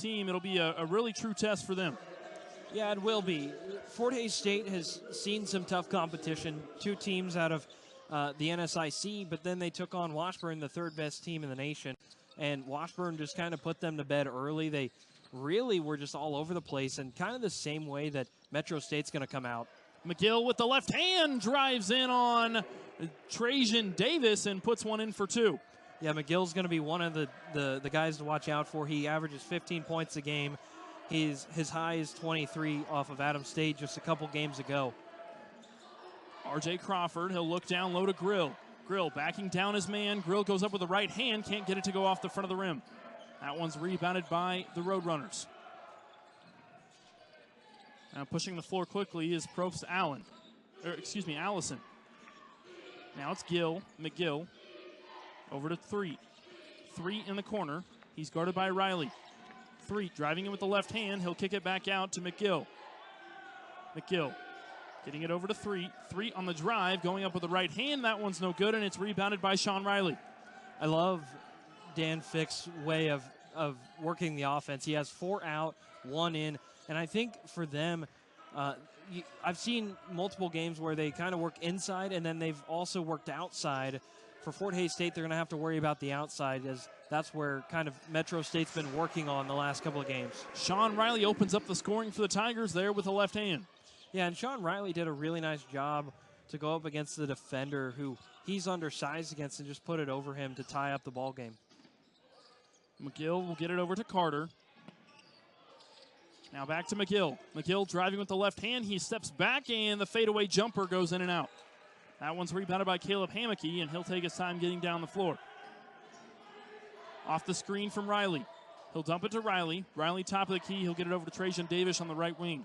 team, it'll be a really true test for them. Yeah, it will be. Fort Hays State has seen some tough competition. 2 teams out of the NSIC, but then they took on Washburn, the 3rd best team in the nation. And Washburn just kind of put them to bed early. They really were just all over the place, and kind of the same way that Metro State's going to come out. McGill with the left hand drives in on Trajan Davis and puts one in for 2. Yeah, McGill's going to be one of the guys to watch out for. He averages 15 points a game. His high is 23 off of Adams State just a couple games ago. R.J. Crawford, he'll look down low to Grill. Grill backing down his man. Grill goes up with the right hand, can't get it to go off the front of the rim. That one's rebounded by the Roadrunners. Now pushing the floor quickly is Probst Allison. Now it's McGill. Over to Threet. Threet in the corner. He's guarded by Riley. Threet driving in with the left hand. He'll kick it back out to McGill. McGill getting it over to Threet. Threet on the drive, going up with the right hand. That one's no good, and it's rebounded by Sean Riley. I love Dan Fick's way of working the offense. He has 4 out, 1 in, and I think for them, I've seen multiple games where they kind of work inside, and then they've also worked outside. For Fort Hays State, they're going to have to worry about the outside, as that's where kind of Metro State's been working on the last couple of games. Sean Riley opens up the scoring for the Tigers there with the left hand. Yeah, and Sean Riley did a really nice job to go up against the defender who he's undersized against and just put it over him to tie up the ball game. McGill will get it over to Carter. Now back to McGill. McGill driving with the left hand. He steps back, and the fadeaway jumper goes in and out. That one's rebounded by Caleb Hammocky, and he'll take his time getting down the floor. Off the screen from Riley. He'll dump it to Riley. Riley top of the key. He'll get it over to Trajan Davis on the right wing.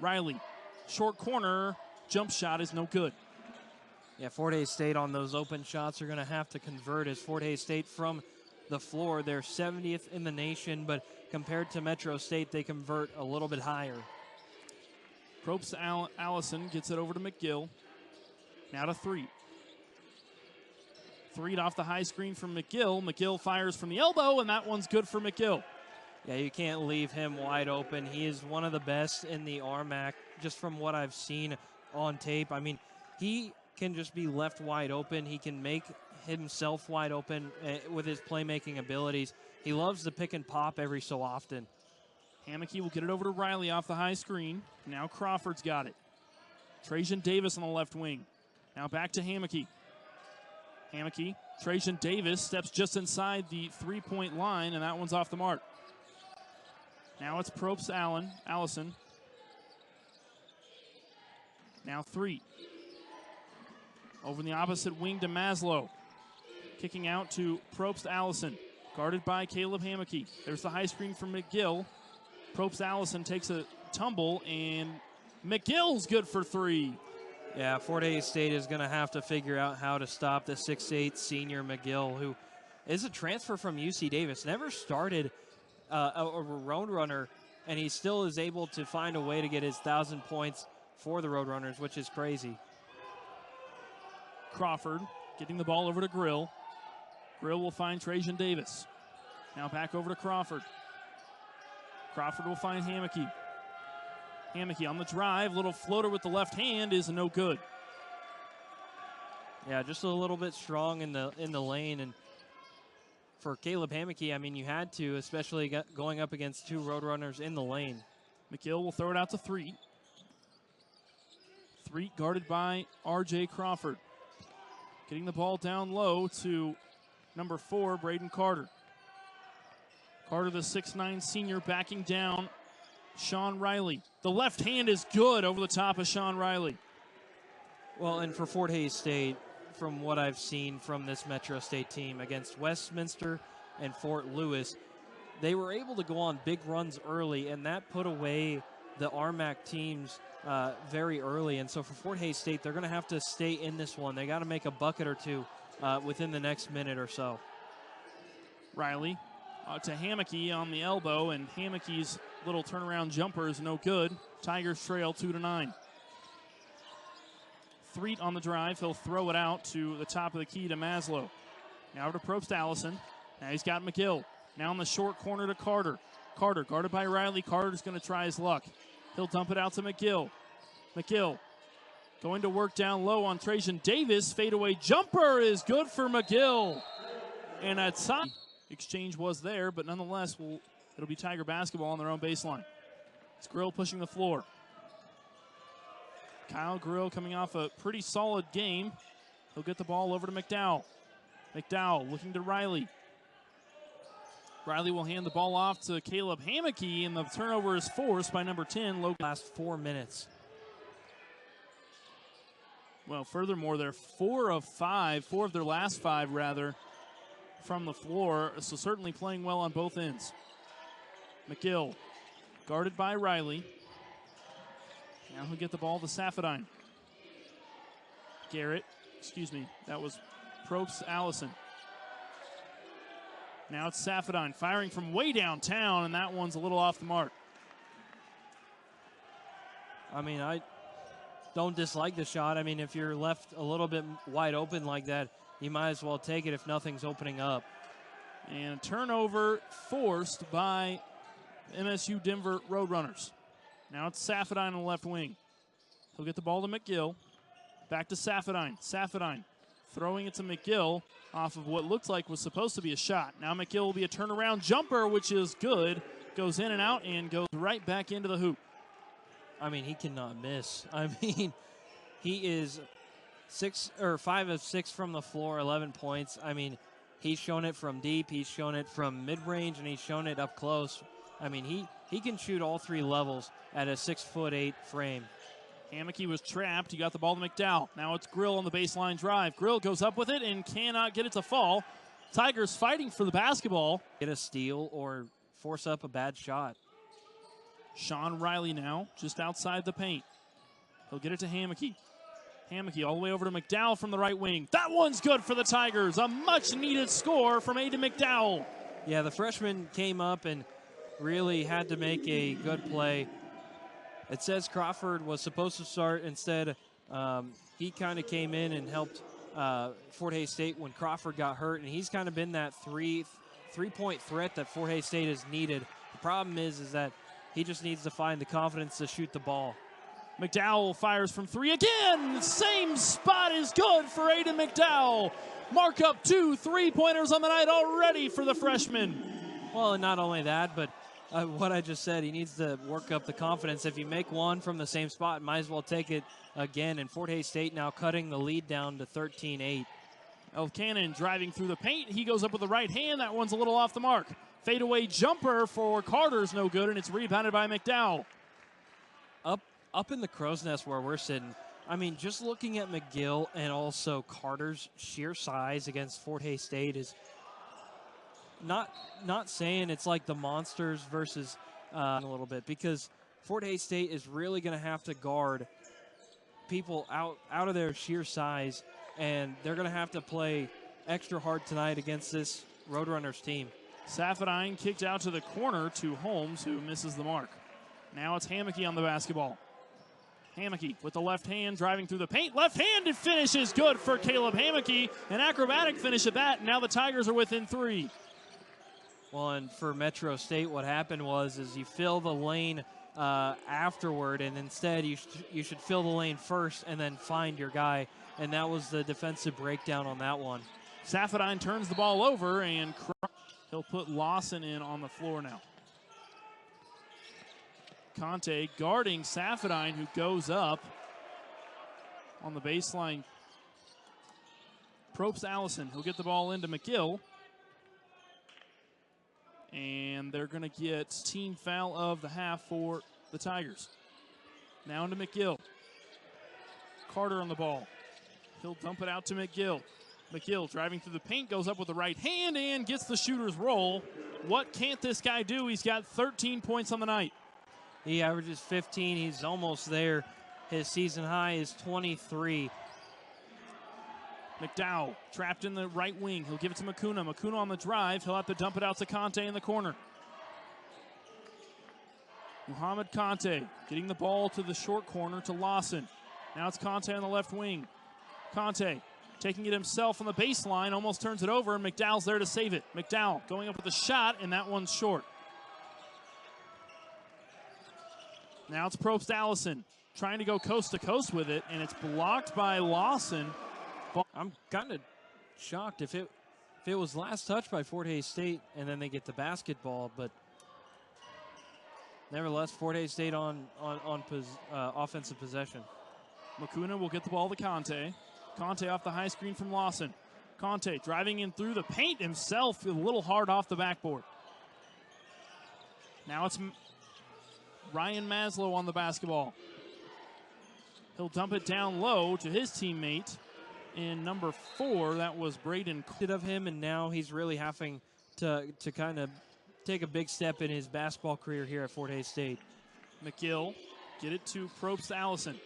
Riley, short corner. Jump shot is no good. Yeah, Fort Hays State on those open shots are going to have to convert, as Fort Hays State from the floor, they're 70th in the nation, but compared to Metro State, they convert a little bit higher. Probst Allison gets it over to McGill. Now to Threet. Threet off the high screen from McGill. McGill fires from the elbow, and that one's good for McGill. Yeah, you can't leave him wide open. He is one of the best in the RMAC, just from what I've seen on tape. I mean, he can just be left wide open. He can make himself wide open with his playmaking abilities. He loves to pick and pop every so often. Hammocky will get it over to Riley off the high screen. Now Crawford's got it. Trajan Davis on the left wing. Now back to Hammocky. Hammocky, Trajan Davis steps just inside the three-point line, and that one's off the mark. Now it's Probst Allison. Now Threet. Over in the opposite wing to Maslow. Kicking out to Probst Allison. Guarded by Caleb Hammocky. There's the high screen from McGill. Probst Allison takes a tumble, and McGill's good for 3. Yeah, Fort Hays State is going to have to figure out how to stop the 6'8" senior McGill, who is a transfer from UC Davis. Never started a Roadrunner, and he still is able to find a way to get his 1,000 points for the Roadrunners, which is crazy. Crawford getting the ball over to Grill. Grill will find Trajan Davis. Now back over to Crawford. Crawford will find Hammocky. Hammocky on the drive. Little floater with the left hand is no good. Yeah, just a little bit strong in the lane. And for Caleb Hammocky, I mean, you had to, especially going up against 2 Roadrunners in the lane. McGill will throw it out to Threet. Threet guarded by R.J. Crawford. Getting the ball down low to number 4, Braden Carter. Carter, the 6'9" senior, backing down Sean Riley. The left hand is good over the top of Sean Riley. Well, and for Fort Hays State, from what I've seen from this Metro State team against Westminster and Fort Lewis, they were able to go on big runs early, and that put away the RMAC teams very early. And so for Fort Hays State, they're going to have to stay in this one. They got to make a bucket or 2 within the next minute or so. Riley to Hammocky on the elbow, and Hammocky's little turnaround jumper is no good. Tigers trail 2-9. Threet on the drive. He'll throw it out to the top of the key to Maslow. Now to Probst Allison. Now he's got McGill. Now in the short corner to Carter. Carter guarded by Riley. Carter's going to try his luck. He'll dump it out to McGill. McGill going to work down low on Trajan Davis. Fadeaway jumper is good for McGill. And a top exchange was there, but nonetheless, it'll be Tiger basketball on their own baseline. It's Grill pushing the floor. Kyle Grill coming off a pretty solid game. He'll get the ball over to McDowell. McDowell looking to Riley. Riley will hand the ball off to Caleb Hammocky, and the turnover is forced by number 10, Logan. Last 4 minutes. Well, furthermore, they're 4 of their last 5, rather, from the floor, so certainly playing well on both ends. McGill, guarded by Riley. Now he'll get the ball to Safadine. That was Probst Allison. Now it's Safadine firing from way downtown, and that one's a little off the mark. I mean, I don't dislike the shot. I mean, if you're left a little bit wide open like that, you might as well take it if nothing's opening up. And turnover forced by MSU Denver Roadrunners. Now it's Safadine on the left wing. He'll get the ball to McGill. Back to Safadine. Safadine throwing it to McGill off of what looked like was supposed to be a shot. Now McGill will be a turnaround jumper, which is good. Goes in and out and goes right back into the hoop. I mean, he cannot miss. I mean, he is 5 of 6 from the floor, 11 points. I mean, he's shown it from deep, he's shown it from mid-range, and he's shown it up close. I mean, he can shoot all 3 levels at a 6'8" frame. Hammocky was trapped. He got the ball to McDowell. Now it's Grill on the baseline drive. Grill goes up with it and cannot get it to fall. Tigers fighting for the basketball. Get a steal or force up a bad shot. Sean Riley now just outside the paint. He'll get it to Hammocky. Hammocky all the way over to McDowell from the right wing. That one's good for the Tigers. A much-needed score from Aiden McDowell. Yeah, the freshman came up and really had to make a good play. It says Crawford was supposed to start. Instead, he kind of came in and helped Fort Hays State when Crawford got hurt, and he's kind of been that three-point threat that Fort Hays State has needed. The problem is that he just needs to find the confidence to shoot the ball. McDowell fires from 3 again. Same spot is good for Aiden McDowell. Mark up 2 3-pointers on the night already for the freshman. Well, and not only that, but what I just said, he needs to work up the confidence. If you make one from the same spot, might as well take it again. And Fort Hays State now cutting the lead down to 13-8. Elkannon driving through the paint. He goes up with the right hand. That one's a little off the mark. Fadeaway jumper for Carter's no good, and it's rebounded by McDowell. Up in the crow's nest where we're sitting, I mean, just looking at McGill and also Carter's sheer size against Fort Hays State is not saying it's like the Monsters versus a little bit, because Fort Hays State is really going to have to guard people out of their sheer size, and they're going to have to play extra hard tonight against this Roadrunners team. Safadine kicked out to the corner to Holmes, who misses the mark. Now it's Hammocky on the basketball. Hammocky with the left hand driving through the paint. Left-handed finish is good for Caleb Hammocky. An acrobatic finish at that. Now the Tigers are within 3. Well, and for Metro State, what happened was you fill the lane afterward, and instead you should fill the lane first and then find your guy. And that was the defensive breakdown on that one. Safadine turns the ball over, and he'll put Lawson in on the floor now. Conte guarding Safadine, who goes up on the baseline. Probst Allison, who'll get the ball into McGill. And they're going to get team foul of the half for the Tigers. Now into McGill. Carter on the ball. He'll dump it out to McGill. McGill driving through the paint, goes up with the right hand and gets the shooter's roll. What can't this guy do? He's got 13 points on the night. He averages 15. He's almost there. His season high is 23. McDowell trapped in the right wing. He'll give it to Makuna. Makuna on the drive. He'll have to dump it out to Conte in the corner. Muhammad Conte getting the ball to the short corner to Lawson. Now it's Conte on the left wing. Conte taking it himself on the baseline, almost turns it over, and McDowell's there to save it. McDowell going up with a shot, and that one's short. Now it's Probst Allison trying to go coast to coast with it, and it's blocked by Lawson. I'm kind of shocked if it was last touch by Fort Hays State and then they get the basketball, but nevertheless, Fort Hays State on offensive possession. Makuna will get the ball to Conte. Conte off the high screen from Lawson. Conte driving in through the paint himself, a little hard off the backboard. Now it's Ryan Maslow on the basketball. He'll dump it down low to his teammate in number 4. That was Braden. Of him, and now he's really having to kind of take a big step in his basketball career here at Fort Hays State. McGill, get it to Probst Allison.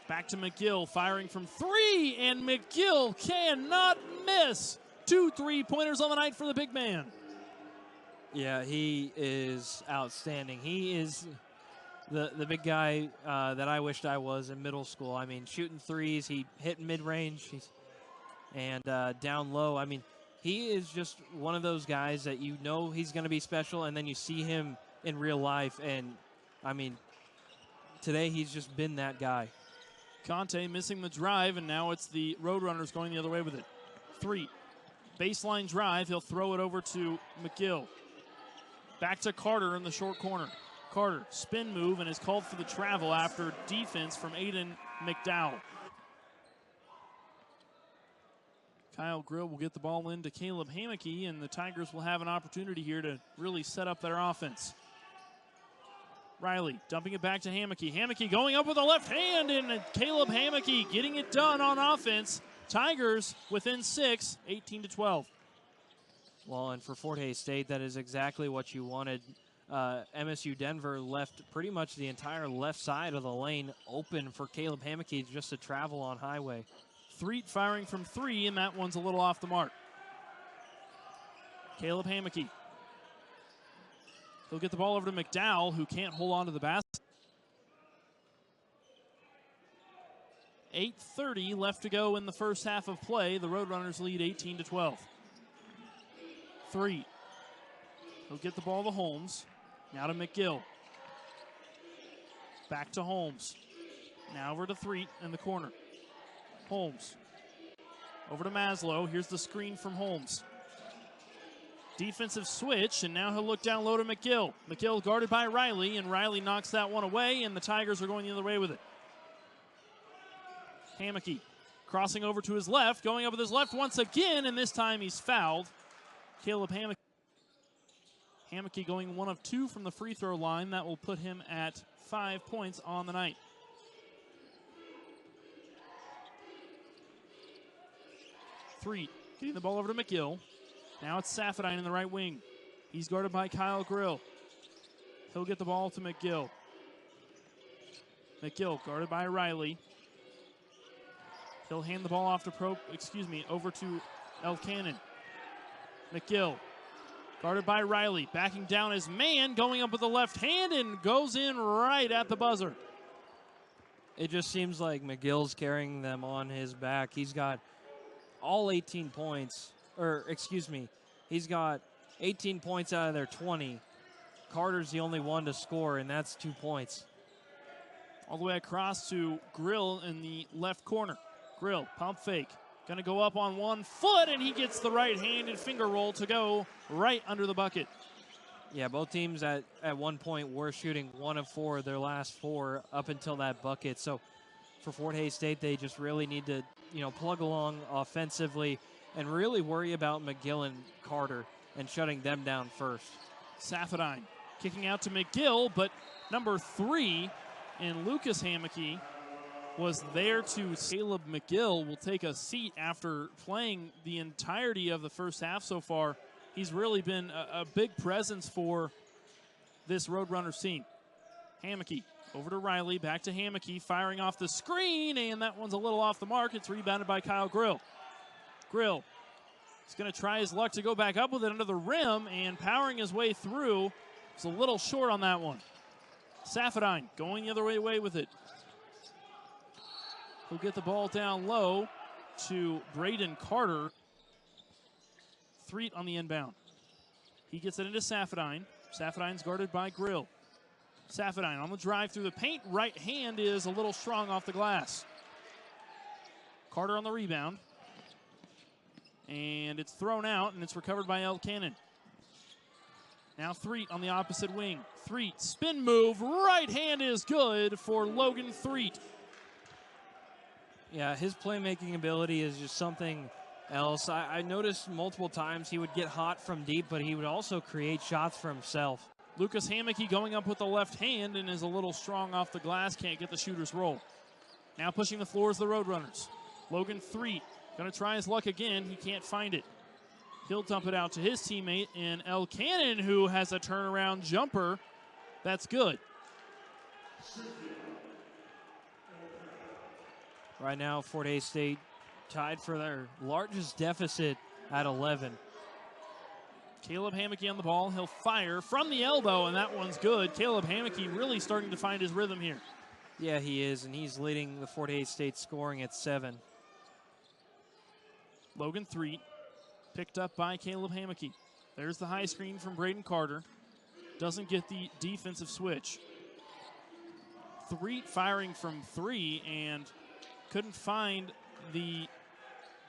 Back to McGill, firing from 3, and McGill cannot miss. 2 3-pointers on the night for the big man. Yeah, he is outstanding. He is the big guy that I wished I was in middle school. I mean, shooting threes, he hit mid-range, and down low. I mean, he is just one of those guys that you know he's going to be special, and then you see him in real life, and, I mean, today he's just been that guy. Conte missing the drive, and now it's the Roadrunners going the other way with it. 3. Baseline drive. He'll throw it over to McGill. Back to Carter in the short corner. Carter, spin move, and is called for the travel after defense from Aiden McDowell. Kyle Grill will get the ball in to Caleb Hammocky, and the Tigers will have an opportunity here to really set up their offense. Riley dumping it back to Hammocky. Hammocky going up with a left hand, and Caleb Hammocky getting it done on offense. Tigers within 6, 18-12. Well, and for Fort Hays State, that is exactly what you wanted. MSU Denver left pretty much the entire left side of the lane open for Caleb Hammocky just to travel on highway. Threet firing from 3, and that one's a little off the mark. Caleb Hammocky. He'll get the ball over to McDowell, who can't hold on to the basket. 8:30 left to go in the first half of play. The Roadrunners lead 18-12. 3. He'll get the ball to Holmes. Now to McGill. Back to Holmes. Now over to 3 in the corner. Holmes. Over to Maslow. Here's the screen from Holmes. Defensive switch, and now he'll look down low to McGill. McGill guarded by Riley, and Riley knocks that one away, and the Tigers are going the other way with it. Hammocky crossing over to his left, going up with his left once again, and this time he's fouled. Caleb Hammocky. Hammocky going 1 of 2 from the free throw line. That will put him at 5 points on the night. Threet getting the ball over to McGill. Now it's Safadine in the right wing. He's guarded by Kyle Grill. He'll get the ball to McGill. McGill guarded by Riley. He'll hand the ball off to over to Elkannon. McGill guarded by Riley. Backing down his man, going up with the left hand, and goes in right at the buzzer. It just seems like McGill's carrying them on his back. He's got all 18 points. He's got 18 points out of their 20. Carter's the only one to score, and that's 2 points. All the way across to Grill in the left corner. Grill, pump fake. Going to go up on 1 foot, and he gets the right-handed finger roll to go right under the bucket. Yeah, both teams at one point were shooting 1 of 4 their last 4 up until that bucket. So for Fort Hays State, they just really need to, plug along offensively and really worry about McGill and Carter and shutting them down first. Safadine kicking out to McGill, but number 3 in Lucas Hammocky was there to. Caleb McGill will take a seat after playing the entirety of the first half so far. He's really been a big presence for this Roadrunners team. Hammocky over to Riley, back to Hammocky, firing off the screen, and that one's a little off the mark. It's rebounded by Kyle Grill. Grill is going to try his luck to go back up with it under the rim, and powering his way through. It's a little short on that one. Safadine going the other way with it. He'll get the ball down low to Braden Carter. Threet on the inbound. He gets it into Safadine. Safadine's guarded by Grill. Safadine on the drive through the paint. Right hand is a little strong off the glass. Carter on the rebound. And it's thrown out, and it's recovered by El Cannon. Now Threet on the opposite wing. Threet, spin move, right hand is good for Logan Threet. Yeah, his playmaking ability is just something else. I noticed multiple times he would get hot from deep, but he would also create shots for himself. Lucas Hammocky going up with the left hand and is a little strong off the glass, can't get the shooter's roll. Now pushing the floor is the Roadrunners. Logan Threet going to try his luck again. He can't find it. He'll dump it out to his teammate in El Cannon, who has a turnaround jumper. That's good. Right now, Fort Hays State tied for their largest deficit at 11. Caleb Hammocky on the ball. He'll fire from the elbow, and that one's good. Caleb Hammocky really starting to find his rhythm here. Yeah, he is, and he's leading the Fort Hays State scoring at 7. Logan Threet picked up by Caleb Hammocky. There's the high screen from Braden Carter. Doesn't get the defensive switch. Threet firing from 3 and couldn't find the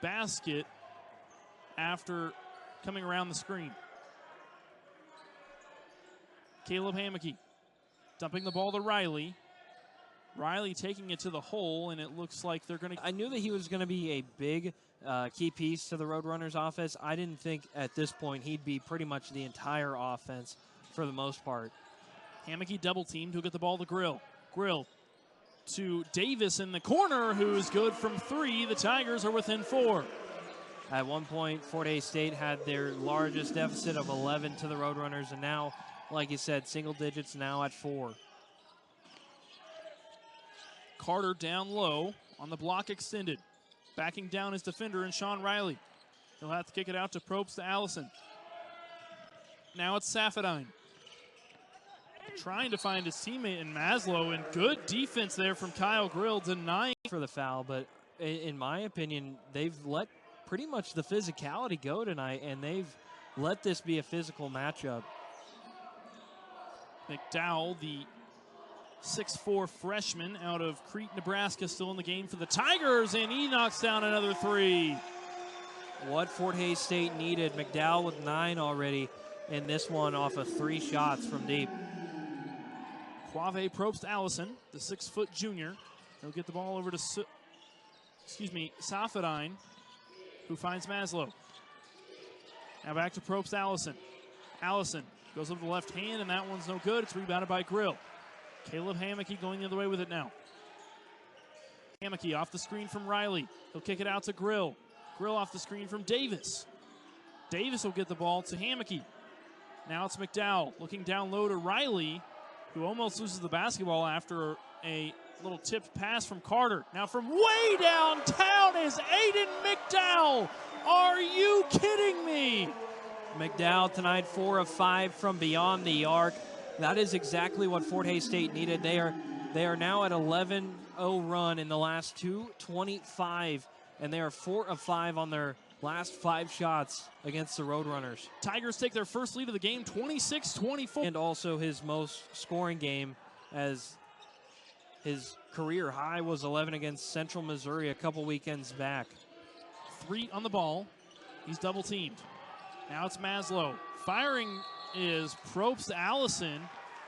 basket after coming around the screen. Caleb Hammocky dumping the ball to Riley. Riley taking it to the hole, and it looks like they're going to... I knew that he was going to be a big key piece to the Roadrunners offense. I didn't think at this point he'd be pretty much the entire offense for the most part. Hammocky double teamed. He'll get the ball to Grill. Grill to Davis in the corner, who's good from 3. The Tigers are within 4. At one point, Fort Hays State had their largest deficit of 11 to the Roadrunners, and now, like you said, single digits now at 4. Carter down low on the block extended. Backing down his defender and Sean Riley. He'll have to kick it out to Probst to Allison. Now it's Safadine. Trying to find his teammate in Maslow, and good defense there from Kyle Grill, denying for the foul, but in my opinion, they've let pretty much the physicality go tonight, and they've let this be a physical matchup. McDowell, the 6'4" freshman out of Crete, Nebraska, still in the game for the Tigers, and he knocks down another 3. What Fort Hays State needed. McDowell with 9 already in this one off of 3 shots from deep. Quave Probst Allison, the 6-foot junior. He'll get the ball over to, Safadine, who finds Maslow. Now back to Probst Allison. Allison goes over the left hand, and that one's no good. It's rebounded by Grill. Caleb Hammocky going the other way with it now. Hammocky off the screen from Riley. He'll kick it out to Grill. Grill off the screen from Davis. Davis will get the ball to Hammocky. Now it's McDowell looking down low to Riley, who almost loses the basketball after a little tipped pass from Carter. Now from way downtown is Aiden McDowell. Are you kidding me? McDowell tonight 4 of 5 from beyond the arc. That is exactly what Fort Hays State needed. They are now at 11-0 run in the last 2:25, and they are 4 of 5 on their last 5 shots against the Roadrunners. Tigers take their first lead of the game, 26-24. And also his most scoring game, as his career high was 11 against Central Missouri a couple weekends back. 3 on the ball. He's double teamed. Now it's Maslow. Firing is Probst Allison,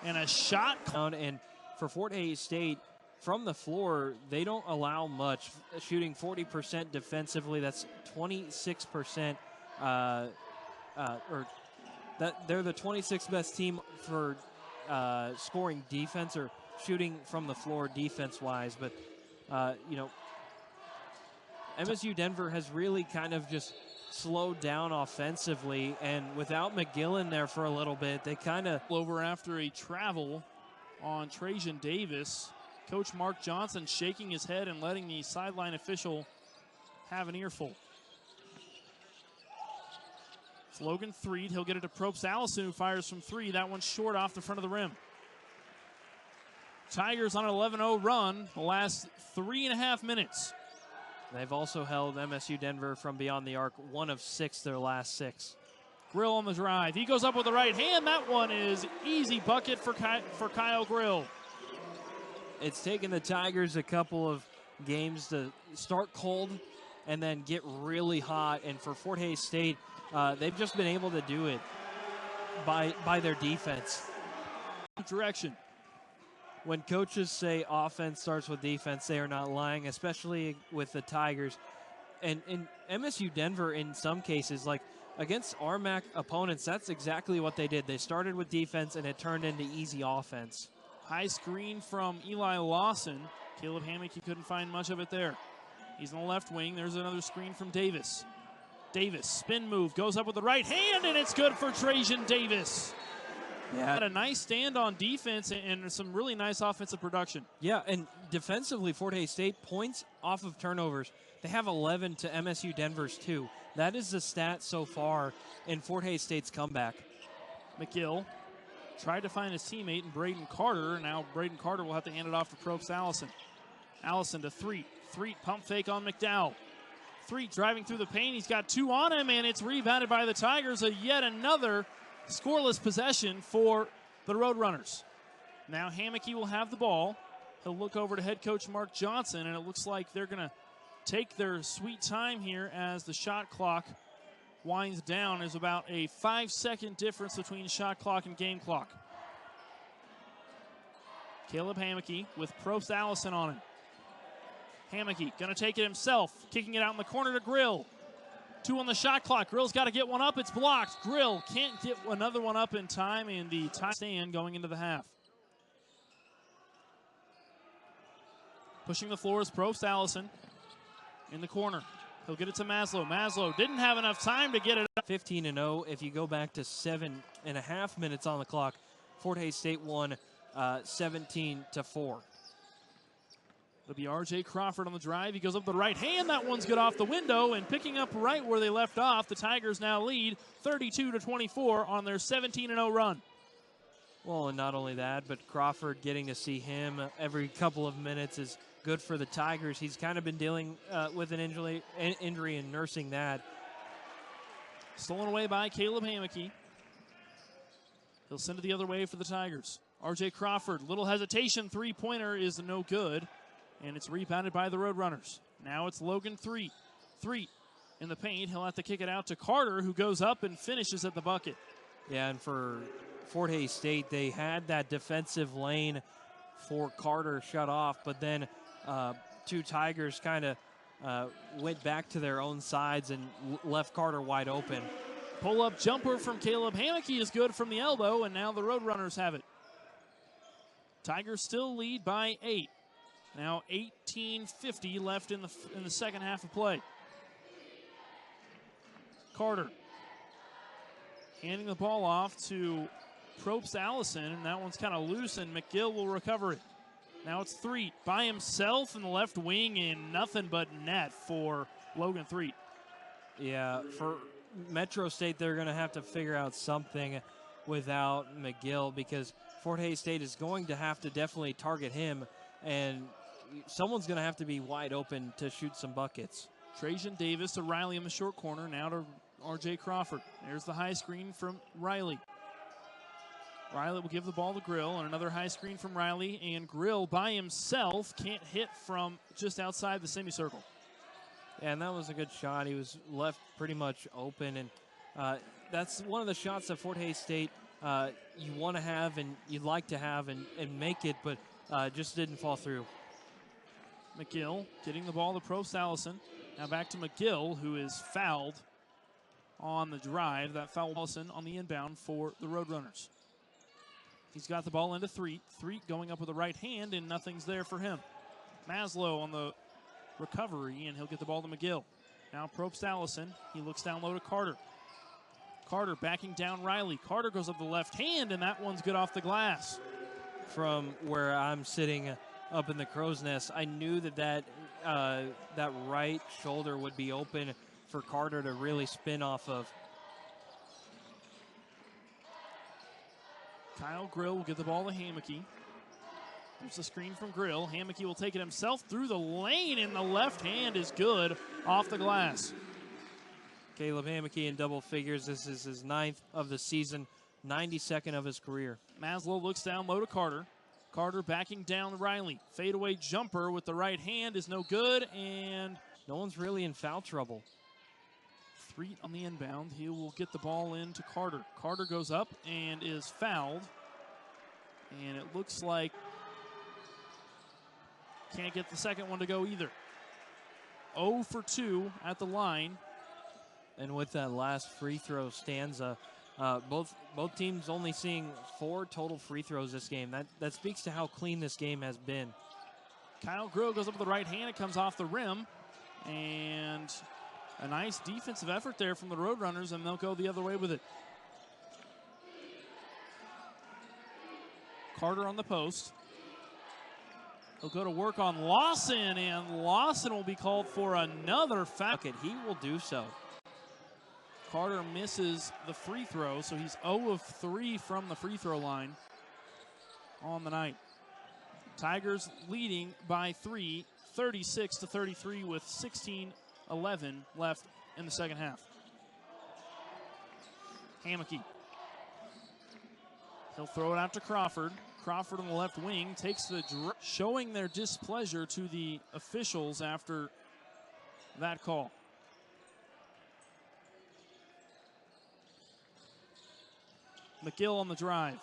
and a shot. And for Fort Hays State, from the floor, they don't allow much. Shooting 40% defensively, that's 26%. They're the 26th best team for scoring defense or shooting from the floor defense-wise. But, MSU Denver has really kind of just slowed down offensively, and without McGill in there for a little bit, they kind of over after a travel on Trajan Davis. Coach Mark Johnson shaking his head and letting the sideline official have an earful. It's Logan Threet. He'll get it to Probst Allison, who fires from 3. That one's short off the front of the rim. Tigers on an 11-0 run the last 3.5 minutes. They've also held MSU Denver from beyond the arc 1 of 6 their last 6. Grill on the drive. He goes up with the right hand. That one is easy bucket for Kyle Grill. It's taken the Tigers a couple of games to start cold and then get really hot. And for Fort Hays State, they've just been able to do it by their defense. Direction. When coaches say offense starts with defense, they are not lying, especially with the Tigers. And in MSU Denver, in some cases, like against RMAC opponents, that's exactly what they did. They started with defense, and it turned into easy offense. High screen from Eli Lawson. Caleb Hammocky couldn't find much of it there. He's on the left wing. There's another screen from Davis. Davis, spin move, goes up with the right hand, and it's good for Trajan Davis. Yeah. Had a nice stand on defense and some really nice offensive production. Yeah, and defensively, Fort Hays State points off of turnovers. They have 11 to MSU Denver's 2. That is the stat so far in Fort Hays State's comeback. McGill tried to find his teammate in Braden Carter. Now Braden Carter will have to hand it off to Probst Allison. Allison to Threet. Threet pump fake on McDowell. Threet driving through the paint. He's got 2 on him, and it's rebounded by the Tigers. Yet another scoreless possession for the Roadrunners. Now Hammocky will have the ball. He'll look over to head coach Mark Johnson, and it looks like they're going to take their sweet time here as the shot clock winds down. There's about a 5-second difference between shot clock and game clock. Caleb Hammocky with Probst Allison on him. Hammocky going to take it himself, kicking it out in the corner to Grill. 2 on the shot clock. Grill's got to get one up. It's blocked. Grill can't get another one up in time, and the tie stand going into the half. Pushing the floor is Probst Allison in the corner. He'll get it to Maslow. Maslow didn't have enough time to get it up. 15-0. If you go back to 7.5 minutes on the clock, Fort Hays State won 17-4. It'll be R.J. Crawford on the drive. He goes up the right hand. That one's good off the window, and picking up right where they left off, the Tigers now lead 32-24 on their 17-0 run. Well, and not only that, but Crawford, getting to see him every couple of minutes is good for the Tigers. He's kind of been dealing with an injury and nursing that. Stolen away by Caleb Hammocky. He'll send it the other way for the Tigers. R.J. Crawford, little hesitation. Three-pointer is no good. And it's rebounded by the Roadrunners. Now it's Logan Threet. Threet in the paint. He'll have to kick it out to Carter, who goes up and finishes at the bucket. Yeah, and for Fort Hays State, they had that defensive lane for Carter shut off, but then 2 Tigers kind of went back to their own sides and left Carter wide open. Pull-up jumper from Caleb Hammocky is good from the elbow, and now the Roadrunners have it. Tigers still lead by 8. Now 18:50 left in the second half of play. Carter handing the ball off to Probst Allison, and that one's kind of loose, and McGill will recover it. Now it's Threet by himself in the left wing, and nothing but net for Logan Threet. Yeah, for Metro State, they're going to have to figure out something without McGill, because Fort Hays State is going to have to definitely target him, and someone's going to have to be wide open to shoot some buckets. Trajan Davis to Riley in the short corner. Now to R.J. Crawford. There's the high screen from Riley. Riley will give the ball to Grill, and another high screen from Riley. And Grill by himself can't hit from just outside the semicircle. Yeah, and that was a good shot. He was left pretty much open, and that's one of the shots that Fort Hays State you want to have and you'd like to have and make it, but just didn't fall through. McGill getting the ball to Probst Allison. Now back to McGill, who is fouled on the drive. That foul Allison on the inbound for the Roadrunners. He's got the ball into Threet. Threet going up with the right hand, and nothing's there for him. Maslow on the recovery, and he'll get the ball to McGill. Now Probst Allison. He looks down low to Carter. Carter backing down Riley. Carter goes up the left hand, and that one's good off the glass. From where I'm sitting up in the crow's nest, I knew that right shoulder would be open for Carter to really spin off of. Kyle Grill will get the ball to Hammocky. There's the screen from Grill. Hammocky will take it himself through the lane, and the left hand is good off the glass. Caleb Hammocky in double figures. This is his 9th of the season, 92nd of his career. Maslow looks down low to Carter. Carter backing down Riley. Fadeaway jumper with the right hand is no good, and no one's really in foul trouble. Threet on the inbound. He will get the ball in to Carter. Carter goes up and is fouled. And it looks like can't get the second one to go either. 0 for 2 at the line. And with that last free throw stanza, both teams only seeing 4 total free throws this game. That speaks to how clean this game has been. Kyle Grill goes up with the right hand. It comes off the rim. And a nice defensive effort there from the Roadrunners, and they'll go the other way with it. Carter on the post. He'll go to work on Lawson, and Lawson will be called for another foul. He will do so. Carter misses the free throw, so he's 0 of 3 from the free throw line on the night. Tigers leading by 3, 36-33 with 16:11 left in the second half. Hammocky. He'll throw it out to Crawford. Crawford on the left wing takes the showing their displeasure to the officials after that call. McGill on the drive.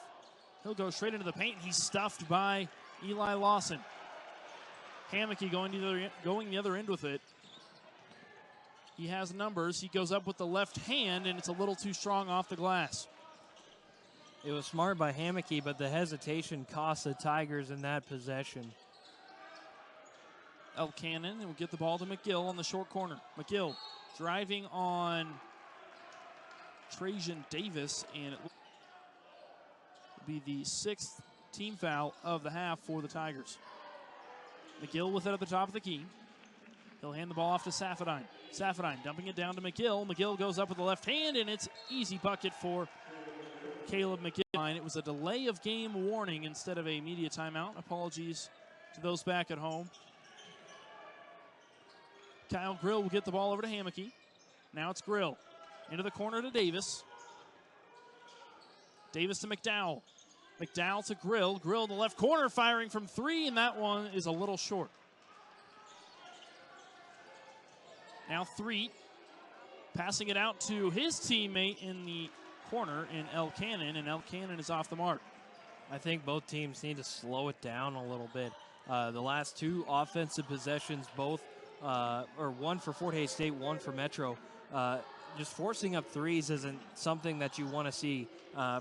He'll go straight into the paint. He's stuffed by Eli Lawson. Hammocky going the other end with it. He has numbers. He goes up with the left hand, and it's a little too strong off the glass. It was smart by Hammocky, but the hesitation cost the Tigers in that possession. Cannon will get the ball to McGill on the short corner. McGill driving on Trajan Davis, and it will be the 6th team foul of the half for the Tigers. McGill with it at the top of the key. He'll hand the ball off to Safadine. Safadine dumping it down to McGill. McGill goes up with the left hand, and it's easy bucket for Caleb McGill. It was a delay of game warning instead of a media timeout. Apologies to those back at home. Kyle Grill will get the ball over to Hammocky. Now it's Grill. Into the corner to Davis. Davis to McDowell. McDowell to Grill. Grill in the left corner firing from 3, and that one is a little short. Now Threet passing it out to his teammate in the corner in Cannon, and Cannon is off the mark. I think both teams need to slow it down a little bit. The last 2 offensive possessions, both, or one for Fort Hays State, one for Metro. Just forcing up threes isn't something that you want to see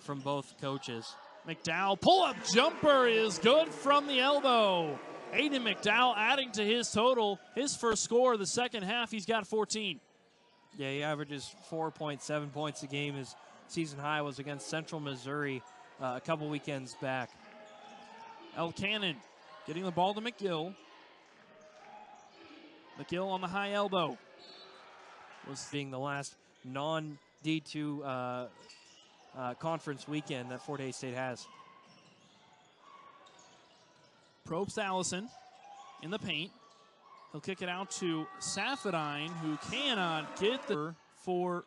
from both coaches. McDowell pull-up jumper is good from the elbow. Aiden McDowell adding to his total. His first score of the second half, he's got 14. Yeah, he averages 4.7 points a game. His season high was against Central Missouri a couple weekends back. Cannon getting the ball to McGill. McGill on the high elbow. Was being the last non-D2 conference weekend that Fort Hays State has. Probst Allison in the paint. He'll kick it out to Safadine, who cannot get the for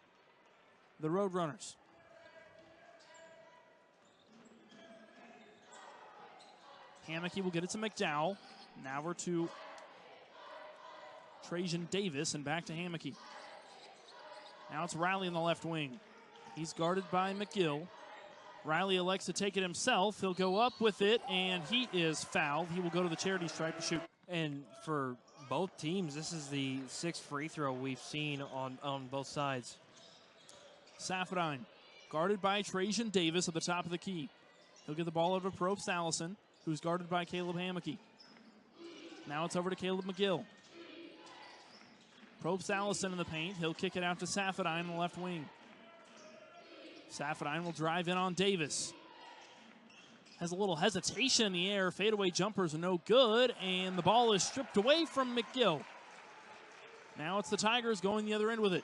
the Roadrunners. Hammocky will get it to McDowell. Now we're to Trajan Davis and back to Hammocky. Now it's Riley in the left wing. He's guarded by McGill. Riley elects to take it himself. He'll go up with it, and he is fouled. He will go to the charity stripe to shoot. And for both teams, this is the 6th free throw we've seen on both sides. Safadine, guarded by Trajan Davis at the top of the key. He'll get the ball over to Probst Allison, who's guarded by Caleb Hammocky. Now it's over to Caleb McGill. Probst Allison in the paint. He'll kick it out to Safadine in the left wing. Safadine will drive in on Davis. Has a little hesitation in the air. Fadeaway jumpers are no good, and the ball is stripped away from McGill. Now it's the Tigers going the other end with it.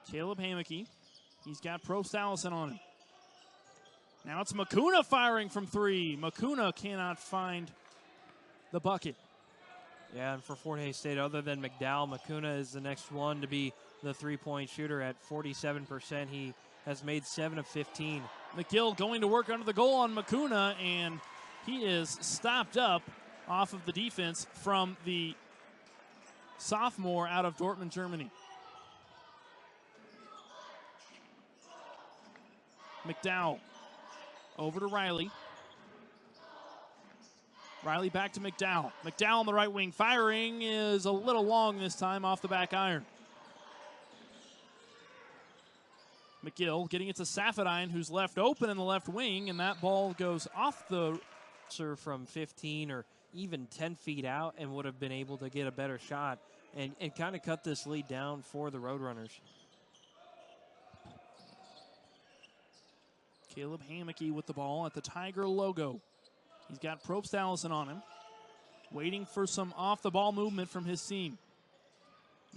Caleb Hammocky. He's got Probst Allison on him. Now it's Makuna firing from 3. Makuna cannot find the bucket. Yeah, and for Fort Hays State, other than McDowell, Makuna is the next one to be the three-point shooter at 47%. He has made 7 of 15. McGill going to work under the goal on Makuna, and he is stopped up off of the defense from the sophomore out of Dortmund, Germany. McDowell over to Riley. Riley back to McDowell. McDowell on the right wing. Firing is a little long this time off the back iron. McGill getting it to Safadine, who's left open in the left wing, and that ball goes off the from 15 or even 10 feet out and would have been able to get a better shot and kind of cut this lead down for the Roadrunners. Caleb Hammocky with the ball at the Tiger logo. He's got Probst Allison on him, waiting for some off-the-ball movement from his team.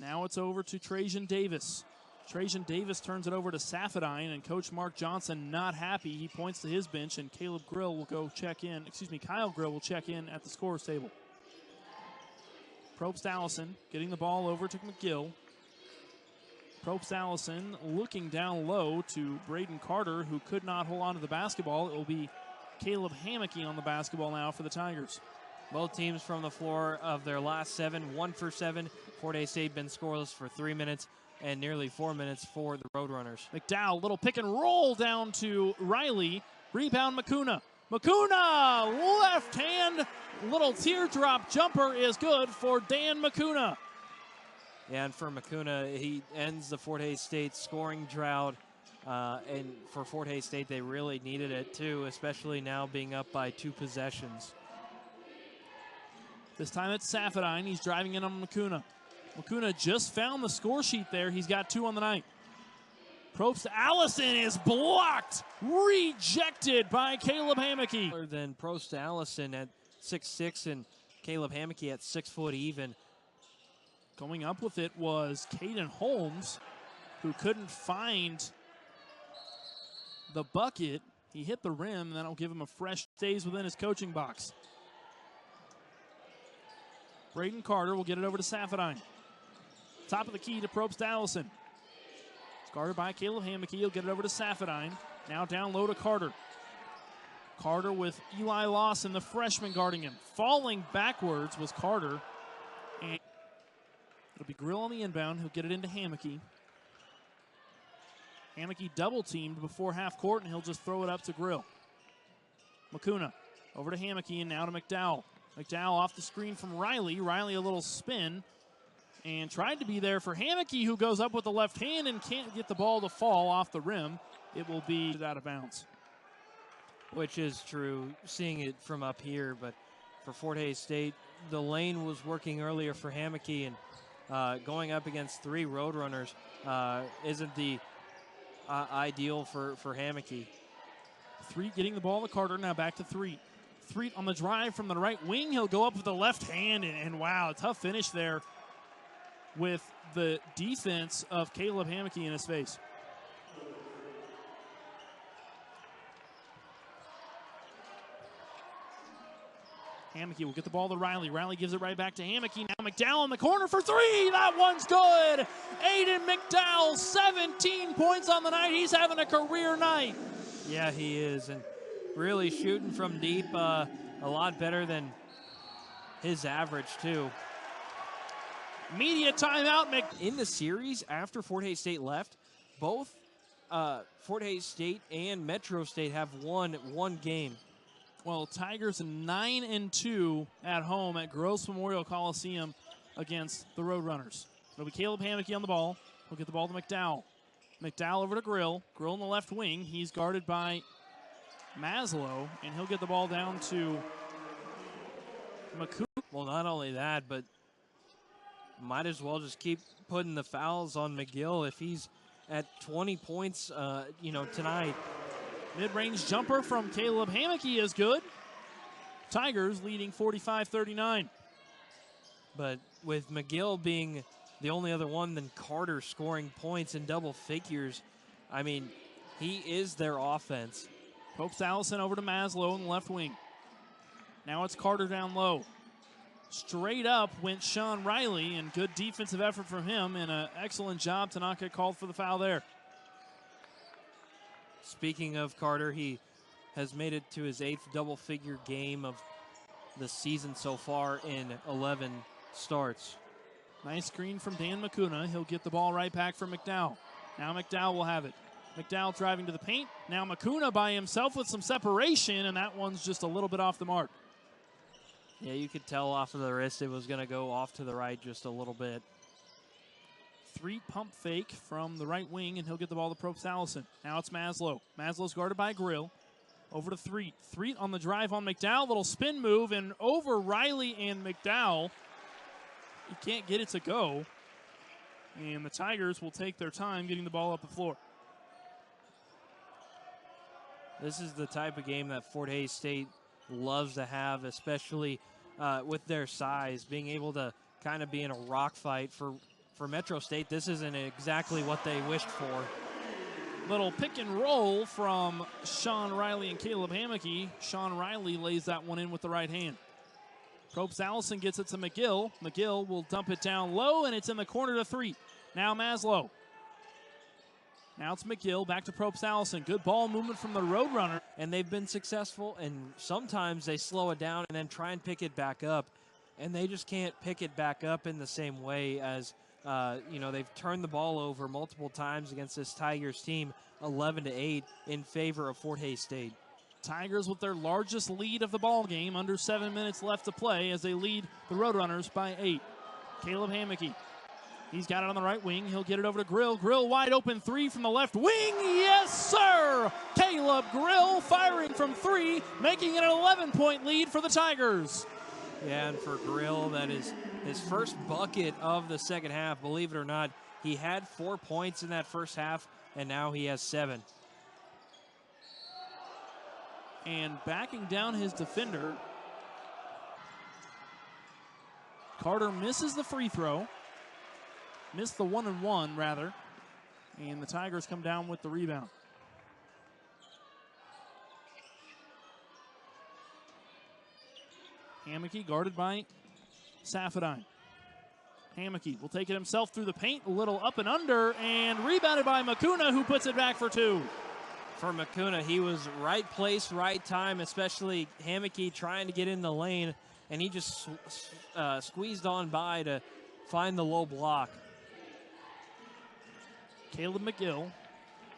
Now it's over to Trajan Davis. Trajan Davis turns it over to Safadine, and Coach Mark Johnson not happy. He points to his bench, and Kyle Grill will check in at the scorer's table. Probst Allison getting the ball over to McGill. Probst Allison looking down low to Braden Carter, who could not hold on to the basketball. It will be Caleb Hammocky on the basketball now for the Tigers. Both teams from the floor of their last 7, 1 for 7. Fort Hays State been scoreless for 3 minutes and nearly 4 minutes for the Roadrunners. McDowell, little pick and roll down to Riley. Rebound Makuna. Makuna, left hand, little teardrop jumper is good for Dan Makuna. Yeah, and for Makuna, he ends the Fort Hays State scoring drought. And for Fort Hays State, they really needed it too, especially now being up by 2 possessions. This time it's Safadine. He's driving in on Makuna. Makuna just found the score sheet there. He's got 2 on the night. Probst Allison is blocked, rejected by Caleb Hammocky. Than Probst Allison at 6'6" and Caleb Hammocky at 6 foot even. Going up with it was Caden Holmes, who couldn't find the bucket. He hit the rim, and that'll give him a fresh, stays within his coaching box. Braden Carter will get it over to Safadine. Top of the key to Probst Allison. It's guarded by Caleb Hammocky. He'll get it over to Safadine. Now down low to Carter. Carter with Eli Lawson, the freshman, guarding him. Falling backwards was Carter. And it'll be Grill on the inbound. He'll get it into Hammocky. Hammocky double-teamed before half court, and he'll just throw it up to Grill. Makuna over to Hammocky, and now to McDowell. McDowell off the screen from Riley. Riley a little spin and tried to be there for Hammocky, who goes up with the left hand and can't get the ball to fall off the rim. It will be out of bounds. Which is true, seeing it from up here, but for Fort Hays State, the lane was working earlier for Hammocky, and going up against 3 Roadrunners isn't the ideal for Hammocky. 3 getting the ball to Carter, now back to 3. 3 on the drive from the right wing. He'll go up with the left hand, and wow, tough finish there with the defense of Caleb Hammocky in his face. Hammocky will get the ball to Riley. Riley gives it right back to Hammocky. Now McDowell in the corner for 3. That one's good. Aiden McDowell, 17 points on the night. He's having a career night. Yeah, he is, and really shooting from deep a lot better than his average, too. Media timeout. In the series, after Fort Hays State left, both Fort Hays State and Metro State have won 1 game. Well, Tigers 9-2 at home at Gross Memorial Coliseum against the Roadrunners. It'll be Caleb Hammocky on the ball. He'll get the ball to McDowell. McDowell over to Grill. Grill in the left wing. He's guarded by Maslow, and he'll get the ball down to Makuna. Well, not only that, but might as well just keep putting the fouls on McGill if he's at 20 points, tonight. Mid-range jumper from Caleb Hammocky is good. Tigers leading 45-39. But with McGill being the only other one than Carter scoring points in double figures, I mean, he is their offense. Probst Allison over to Maslow in the left wing. Now it's Carter down low. Straight up went Sean Riley, and good defensive effort from him, and an excellent job to not get called for the foul there. Speaking of Carter, he has made it to his 8th double-figure game of the season so far in 11 starts. Nice screen from Dan McCuna. He'll get the ball right back for McDowell. Now McDowell will have it. McDowell driving to the paint. Now McCuna by himself with some separation, and that one's just a little bit off the mark. Yeah, you could tell off of the wrist it was going to go off to the right just a little bit. 3 pump fake from the right wing, and he'll get the ball to Probst Allison. Now it's Maslow. Maslow's guarded by Grill. Over to Threet. Threet on the drive on McDowell. Little spin move, and over Riley and McDowell. He can't get it to go. And the Tigers will take their time getting the ball up the floor. This is the type of game that Fort Hays State loves to have, especially with their size, being able to kind of be in a rock fight. For Metro State, this isn't exactly what they wished for. Little pick and roll from Sean Riley and Caleb Hammocky. Sean Riley lays that one in with the right hand. Probst Allison gets it to McGill. McGill will dump it down low, and it's in the corner to Threet. Now Maslow. Now it's McGill, back to Probst Allison. Good ball movement from the Roadrunner. And they've been successful, and sometimes they slow it down and then try and pick it back up. And they just can't pick it back up in the same way as, they've turned the ball over multiple times against this Tigers team, 11-8 in favor of Fort Hays State. Tigers with their largest lead of the ball game, under 7 minutes left to play as they lead the Roadrunners by 8. Caleb Hammocky. He's got it on the right wing. He'll get it over to Grill. Grill wide open 3 from the left wing. Yes, sir! Caleb Grill firing from 3, making it an 11-point lead for the Tigers. Yeah, and for Grill, that is his first bucket of the second half. Believe it or not, he had 4 points in that first half, and now he has 7. And backing down his defender, Carter misses the free throw. Missed the 1-and-1, rather. And the Tigers come down with the rebound. Hammocky guarded by Safadine. Hammocky will take it himself through the paint, a little up and under, and rebounded by McCuna, who puts it back for 2. For McCuna, he was right place, right time, especially Hammocky trying to get in the lane, and he just squeezed on by to find the low block. Caleb McGill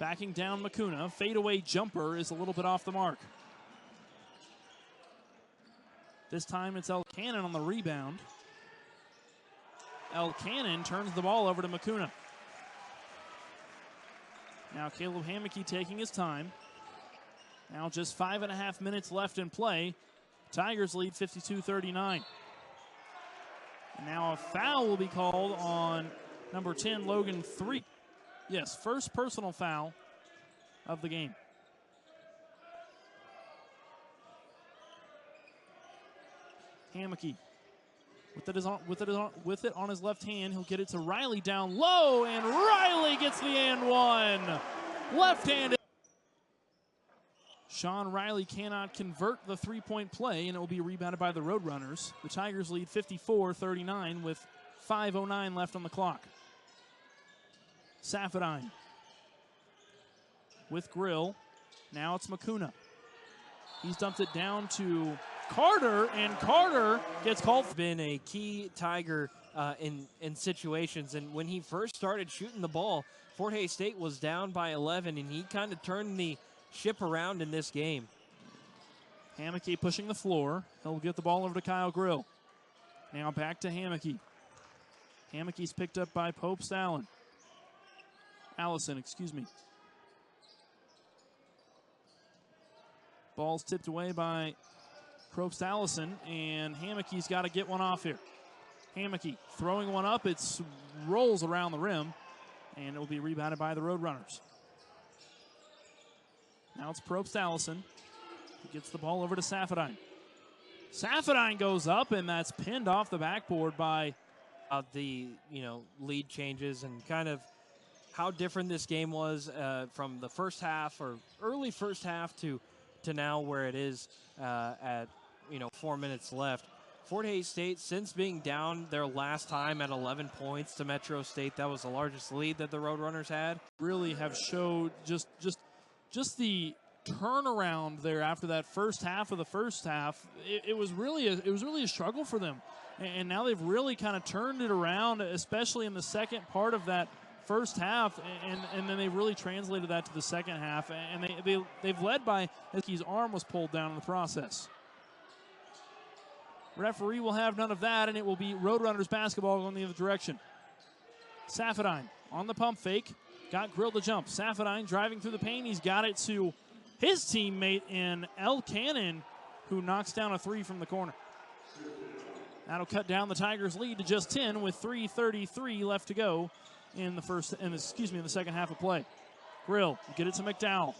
backing down McCuna. Fadeaway jumper is a little bit off the mark. This time it's El Cannon on the rebound. El Cannon turns the ball over to McCuna. Now Caleb Hammocky taking his time. Now just 5.5 minutes left in play. Tigers lead 52-39. And now a foul will be called on number 10, Logan Threet. Yes, first personal foul of the game. Hammocky with it on his left hand. He'll get it to Riley down low, and Riley gets the and one. Left-handed. Sean Riley cannot convert the three-point play, and it will be rebounded by the Roadrunners. The Tigers lead 54-39 with 5:09 left on the clock. Safadine with Grill. Now it's McCuna. He's dumped it down to Carter, and Carter gets called. Been a key Tiger in situations, and when he first started shooting the ball, Fort Hays State was down by 11, and he kind of turned the ship around in this game. Hammocky pushing the floor. He'll get the ball over to Kyle Grill. Now back to Hammocky. Hammocky's picked up by Allison, excuse me. Ball's tipped away by Probst Allison, and Hammocky's got to get one off here. Hammocky throwing one up. It rolls around the rim, and it will be rebounded by the Roadrunners. Now it's Probst Allison. He gets the ball over to Safadine. Safadine goes up, and that's pinned off the backboard by the lead changes and kind of how different this game was from the first half or early first half to now where it is at 4 minutes left. Fort Hays State, since being down their last time at 11 points to Metro State, that was the largest lead that the Roadrunners had. Really have showed just the turnaround there after that first half of the first half. It was really a struggle for them, and now they've really kind of turned it around, especially in the second part of that first half, and then they've really translated that to the second half, and they've led by his arm was pulled down in the process. Referee will have none of that, and it will be Roadrunners basketball going the other direction. Safadine on the pump fake, got grilled to jump. Safadine driving through the paint. He's got it to his teammate in El Cannon, who knocks down a three from the corner. That'll cut down the Tigers' lead to just 10 with 3:33 left to go in the second half of play. Grill will get it to McDowell.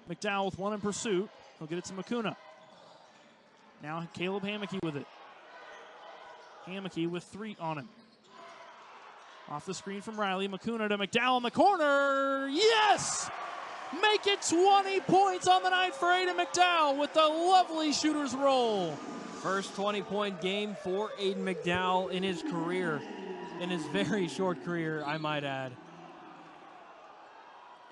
McDowell with one in pursuit. He'll get it to Makuna. Now Caleb Hammocky with it. Hammocky with three on him. Off the screen from Riley. Makuna to McDowell in the corner. Yes! Make it 20 points on the night for Aiden McDowell with the lovely shooter's roll. First 20-point game for Aiden McDowell in his career, in his very short career, I might add.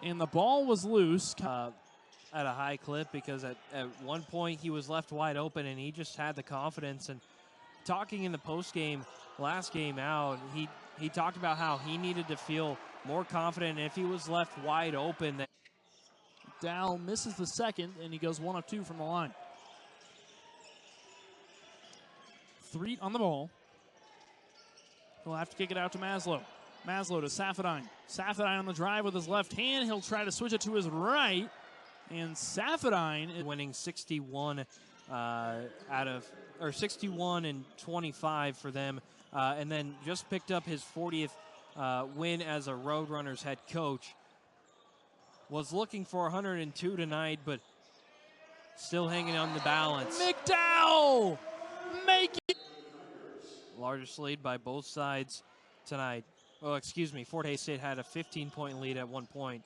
And the ball was loose. At a high clip, because at one point he was left wide open and he just had the confidence. And talking in the post game last game out, he talked about how he needed to feel more confident, and if he was left wide open. Dow misses the second, and he goes 1 of 2 from the line. Three on the ball. He'll have to kick it out to Maslow. Maslow to Safadine. Safadine on the drive with his left hand. He'll try to switch it to his right. And Safadine is winning 61 61 and 25 for them, and then just picked up his 40th win as a Roadrunners head coach. Was looking for 102 tonight, but still hanging on the balance. McDowell make it. Largest lead by both sides tonight. Oh, excuse me. Fort Hays State had a 15-point lead at one point.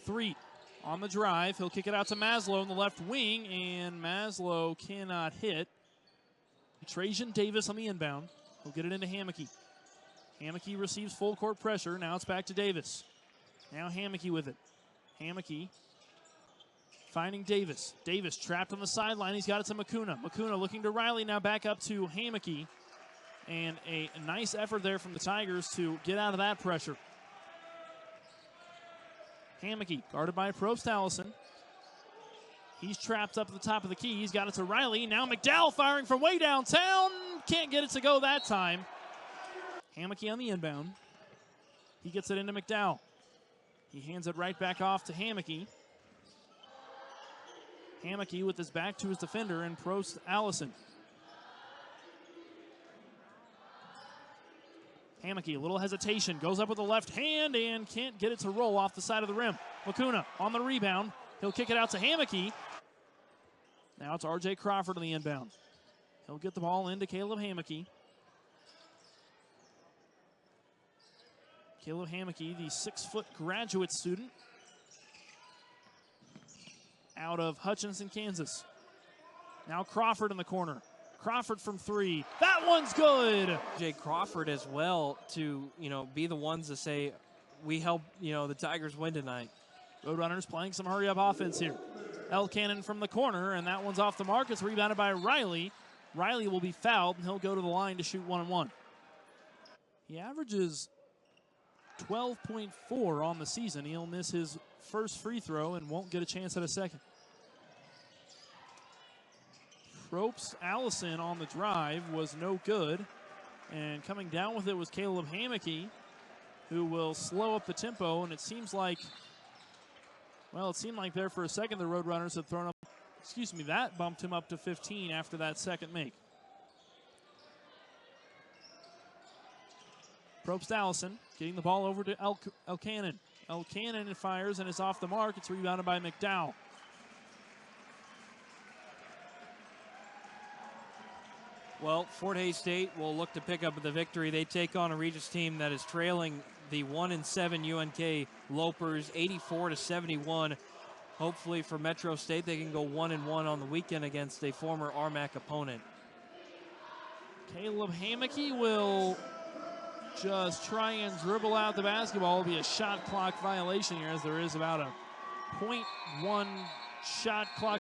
Three on the drive. He'll kick it out to Maslow in the left wing, and Maslow cannot hit. Trajan Davis on the inbound. He'll get it into Hammocky. Hammocky receives full court pressure. Now it's back to Davis. Now Hammocky with it. Hammocky finding Davis. Davis trapped on the sideline. He's got it to Makuna. Makuna looking to Riley. Now back up to Hammocky. And a nice effort there from the Tigers to get out of that pressure. Hammocky guarded by Probst Allison. He's trapped up at the top of the key. He's got it to Riley. Now McDowell firing from way downtown. Can't get it to go that time. Hammocky on the inbound. He gets it into McDowell. He hands it right back off to Hammocky. Hammocky with his back to his defender and Probst Allison. Hammocky, a little hesitation, goes up with the left hand and can't get it to roll off the side of the rim. Makuna on the rebound. He'll kick it out to Hammocky. Now it's R.J. Crawford on the inbound. He'll get the ball into Caleb Hammocky. Caleb Hammocky, the 6-foot graduate student out of Hutchinson, Kansas. Now Crawford in the corner. Crawford from three. That one's good. Jay Crawford as well to, be the ones to say, we help, the Tigers win tonight. Roadrunners playing some hurry-up offense here. El Cannon from the corner, and that one's off the mark. It's rebounded by Riley. Riley will be fouled, and he'll go to the line to shoot 1-and-1. He averages 12.4 on the season. He'll miss his first free throw and won't get a chance at a second. Probst Allison on the drive was no good. And coming down with it was Caleb Hammocky, who will slow up the tempo. And it seemed like there for a second the Roadrunners had thrown up, that bumped him up to 15 after that second make. Probst Allison getting the ball over to El Cannon. El Cannon fires and it's off the mark. It's rebounded by McDowell. Well, Fort Hays State will look to pick up the victory. They take on a Regis team that is trailing the 1-7 UNK Lopers 84-71. Hopefully for Metro State, they can go 1-1 on the weekend against a former RMAC opponent. Caleb Hammocky will just try and dribble out the basketball. It'll be a shot clock violation here, as there is about a .1 shot clock